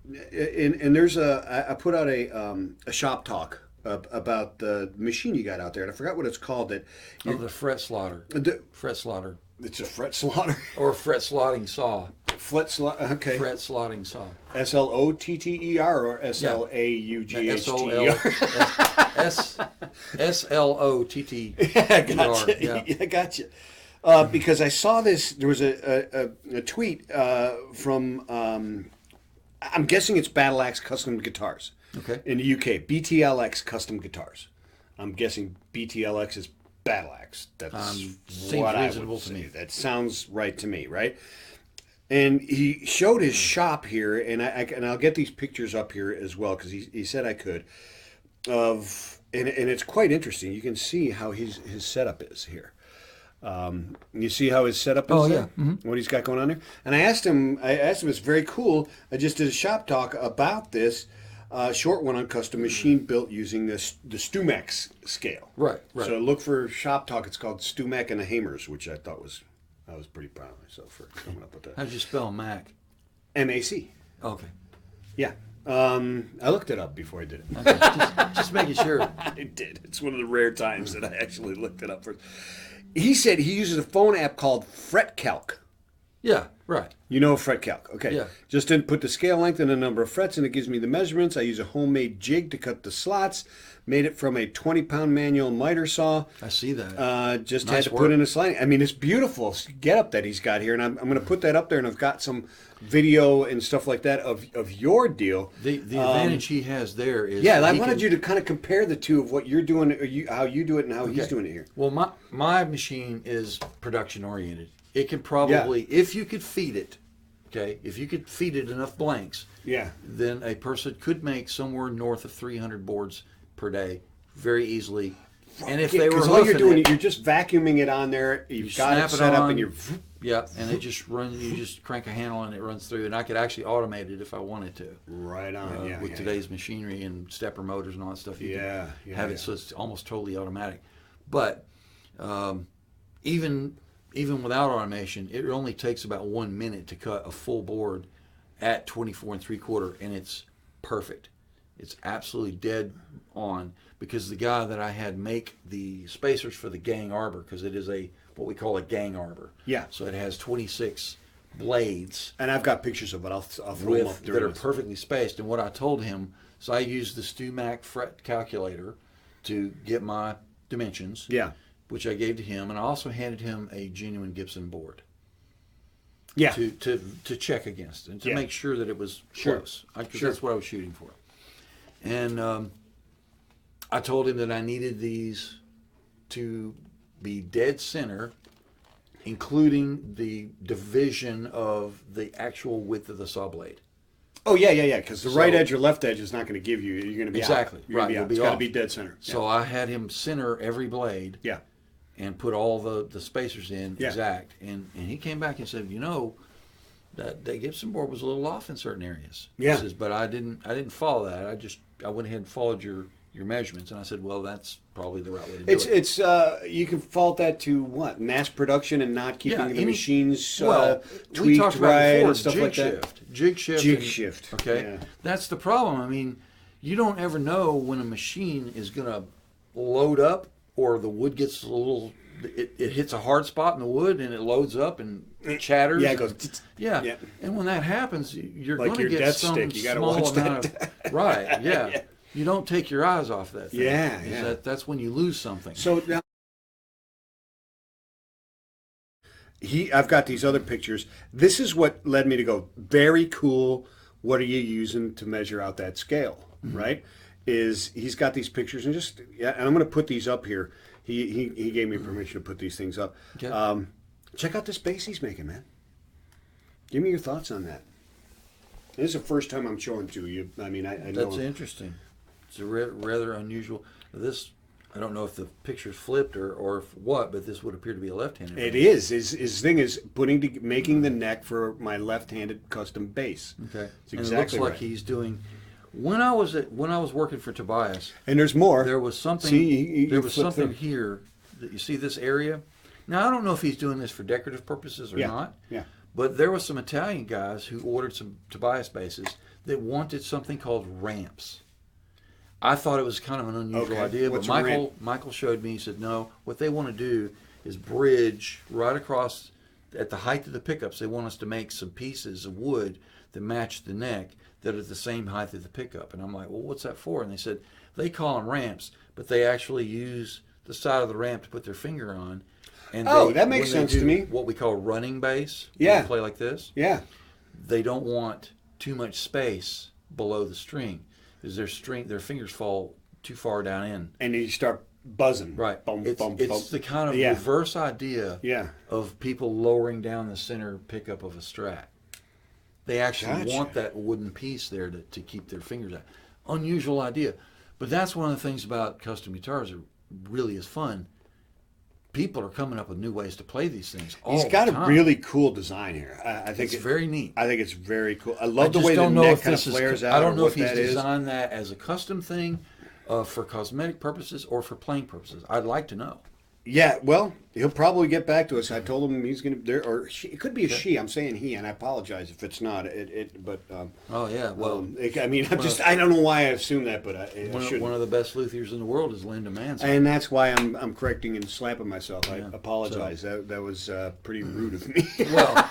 and there's I put out a shop talk about the machine you got out there, and I forgot what it's called. That Oh, the fret slaughter. the, Fret slaughter. it's a fret slaughter. Or fret slotting saw. Fret slot. Okay. Fret slotting saw. SLOTTER or SLAUGHTER. SLOTTER. I gotcha. Yeah. I gotcha. Because I saw this, there was a tweet from, I'm guessing it's Battleaxe Custom Guitars. Okay. In the UK, BTLX Custom Guitars. I'm guessing BTLX is Battleaxe. That's Seems what I reasonable would to say. me. That sounds right to me, right? And he showed his shop here, and I'll get these pictures up here as well because he said I could. And it's quite interesting. You can see how his setup is here. You see how his setup is Oh, there? yeah. Mm-hmm. What he's got going on there? And I asked him, it's very cool. I just did a shop talk about this short one on custom machine built using the Stumac scale. Right, right. So look for shop talk. It's called Stumac and the Hamers, which I thought I was pretty proud of myself for coming up with that. How'd you spell Mac? MAC. Okay. Yeah. I looked it up before I did it. Okay. Just making sure. I did. It's one of the rare times that I actually looked it up first. He said he uses a phone app called Fret Calc. Yeah, right. You know Fret Calc, okay? Yeah. Just input the scale length and the number of frets, and it gives me the measurements. I use a homemade jig to cut the slots. Made it from a 20-pound manual miter saw. I see that. Just Nice had to work. put in a sliding. I mean, it's beautiful getup that he's got here, and I'm going to put that up there. And I've got some video and stuff like that of your deal. The advantage he has there is Yeah, I he wanted can- you to kind of compare the two of what you're doing, or how you do it, and how he's Okay. doing it here. Well, my machine is production oriented. It can probably, if you could feed it, okay, if you could feed it enough blanks, Yeah. then a person could make somewhere north of 300 boards per day very easily. And if they were Because all you're hoofing doing, it, you're just vacuuming it on there. You've got it snap it set up, on. and you're. yeah, and it just runs. You just crank a handle and it runs through. And I could actually automate it if I wanted to. Right on. Yeah. With yeah, today's machinery and stepper motors and all that stuff, you Yeah, can yeah, have yeah. it so it's almost totally automatic. But even without automation, it only takes about 1 minute to cut a full board at 24 3/4, and it's perfect. It's absolutely dead on, because the guy that I had make the spacers for the gang arbor, because it is what we call a gang arbor. Yeah. So it has 26 blades And I've got pictures of it. I'll throw them up that during are this. perfectly spaced. And what I told him, so I used the Stumac fret calculator to get my dimensions, Yeah. which I gave to him, and I also handed him a genuine Gibson board Yeah. to check against and to Yeah. make sure that it was Sure. close, because Sure. that's what I was shooting for. And I told him that I needed these to be dead center, including the division of the actual width of the saw blade. Oh yeah. Because the right So- edge or left edge is not going to give you. You're going to be Exactly. out. You're Right, Gonna be you'll out. be It's got to off. be dead center. So I had him center every blade Yeah. and put all the spacers in Yeah. exact. And he came back and said, that Gibson board was a little off in certain areas. Yeah. He says, but I didn't follow that. I went ahead and followed your measurements. And I said, well, that's probably the right way to do it. It's you can fault that to what, mass production and not keeping the machines we tweaked talked about right before, and stuff jig like shift. that. Jig shift. Jig shift, Okay. yeah. That's the problem. I mean, you don't ever know when a machine is going to load up, or the wood gets a little, it hits a hard spot in the wood and it loads up and chatters. Yeah, it and- goes. Yeah. Yeah. And when that happens, you're Like going to your get death some stick, you gotta small watch amount that. of right. Yeah. Yeah. You don't take your eyes off that thing. Yeah, Is yeah. That's when you lose something. So now I've got these other pictures. This is what led me to go, very cool. What are you using to measure out that scale? Right? Is he's got these pictures, and and I'm going to put these up here. He gave me permission to put these things up. Okay. Check out this bass he's making, man. Give me your thoughts on that. This is the first time I'm showing to you. I mean, I know. That's interesting. It's a rather unusual. This, I don't know if the picture's flipped or if what, but this would appear to be a left-handed. It is. His thing is making the neck for my left-handed custom bass. Okay. It's And exactly it looks like right. he's doing. When I was working for Tobias, And there's more. there was something. See, there was flip something through. here that you see this area. Now I don't know if he's doing this for decorative purposes or Yeah. not. Yeah. But there was some Italian guys who ordered some Tobias basses They wanted something called ramps. I thought it was kind of an unusual idea, What's but a ramp? Michael showed me. He said, no, what they want to do is bridge right across at the height of the pickups. They want us to make some pieces of wood that match the neck that are the same height of the pickup. And I'm like, well, what's that for? And they said, they call them ramps, but they actually use the side of the ramp to put their finger on. And that makes sense to me. What we call running bass. Yeah. When you play like this. Yeah. They don't want too much space below the string, because their fingers fall too far down in. And you start buzzing. Right. Boom, It's boom, boom. the kind of Yeah. reverse idea Yeah. of people lowering down the center pickup of a Strat. They actually Gotcha. want that wooden piece there to keep their fingers out. Unusual idea. But that's one of the things about custom guitars that really is fun. People are coming up with new ways to play these things all He's got the a time. really cool design here. I think It's very neat. I think it's very cool. I I love the just way the don't know neck if kind of this flares is. out. I don't or know what if he's that is. designed that as a custom thing for cosmetic purposes or for playing purposes. I'd like to know. Yeah, well, he'll probably get back to us. I told him he's going to, or she, it could be a she. I'm saying he, and I apologize if it's not. But Oh yeah, well, I mean, I don't know why I assume that, but I shouldn't. one of the best luthiers in the world is Linda Manson. And that's why I'm correcting and slapping myself. I Yeah, apologize. That was pretty rude of me. Well,